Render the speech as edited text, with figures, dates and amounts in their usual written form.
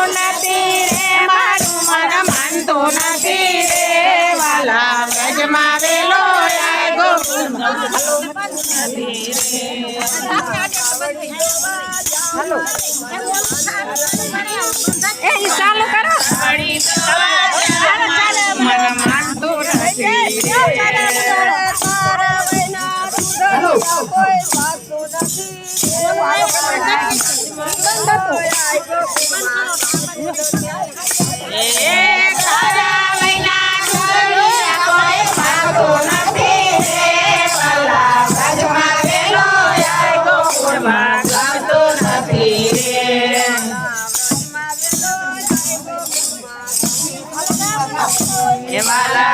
નથી રે મારું મન માનતું નથી રે વાલા વ્રજમાં વેલો આય ગોકુળમાં નથી રે એ ચાલુ કરો મન માનતું નથી વાલા